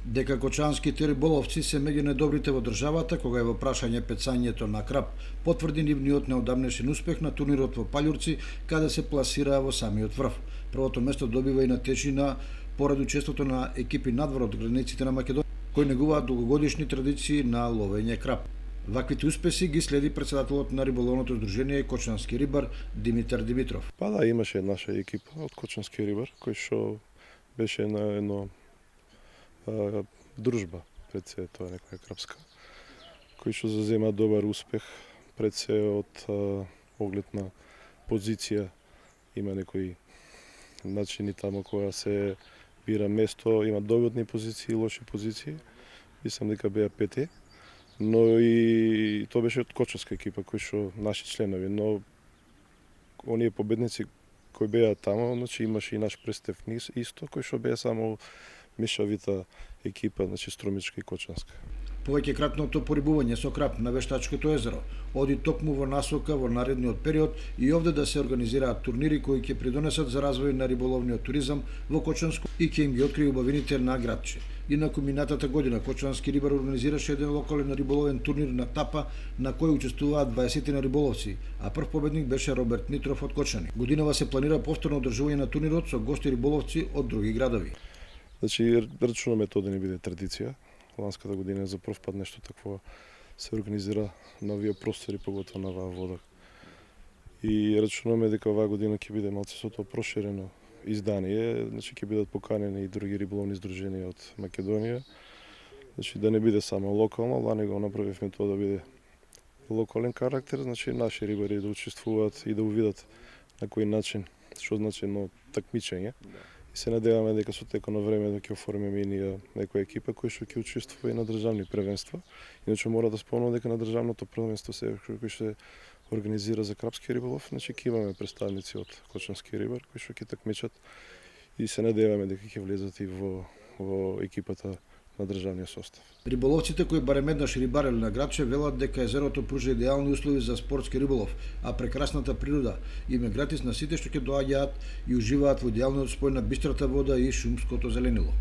Дека кочанските риболовци се меѓу недобрите во државата кога е во прашање пецањето на крап, потврди нивниот неодамнешен успех на турнирот во Паљурци, каде се пласираа во самиот врв. Првото место добива и на течина поради учеството на екипи надвор од границите на Македонија, кои негуваат долгогодишни традиции на ловење крап. Ваквите успеси ги следи председателот на риболовното здружение Кочански рибар Димитар Димитров. Па да, имаше наша екипа од Кочански рибар, кој што беше на едно дружба, пред се тоа некоја крапска, кој што зазема добар успех, пред се од оглед на позиција, има некои начини тамо кога се бира место, има добитни позиции и лоши позиции, мислам дека беа пети, но и тоа беше од Кочанска екипа, кој што наши членови, но оние победници кои беа тамо, значи имаше и наш представник исто, кој што беа само мешавита екипа, значи Струмичка и Кочанска. Повеќе кратното порибување со крап на Вештачкото езеро оди токму во насока во наредниот период и овде да се организираат турнири кои ќе придонесат за развој на риболовниот туризам во Кочанско и ќе им ги открие убавините на градче. Инаку минатата година Кочански рибар организираше еден локален риболовен турнир на Тапа на кој учествуваат 20 на риболовци, а прв победник беше Роберт Нитров од Кочани. Годинава се планира повторно одржување на турнирот со гости риболовци од други градови. Значи, рачунаме тоа да не биде традиција. Ланската година за прв пат нешто такво се организира на овие простори, поготово на оваа вода. И рачунаме дека оваа година ќе биде малце со тоа проширено издание, значи ќе бидат поканени и други риболовни здруженија од Македонија. Значи да не биде само локално, лани го направивме тоа да биде локален карактер, значи наши рибари да учествуваат и да увидат на кој начин, што значи едно такмичење. И се надеваме дека со текот на време да ќе оформиме и ние некоја екипа кој што ќе учествува и на државни првенства. Иначе мора да спомнам дека на државното првенство кој што се организира за крапски риболов, значи ќе имаме представници од Кочански рибар кои што ќе такмичат и се надеваме дека ќе влезат и во екипата на државниот состав. Риболовците кои барем еднаш рибареле на градче велат дека езерото пружа идеални услови за спортски риболов, а прекрасната природа им е гратис на сите што ќе доаѓаат и уживаат во идеалниот спој на бистрата вода и шумското зеленило.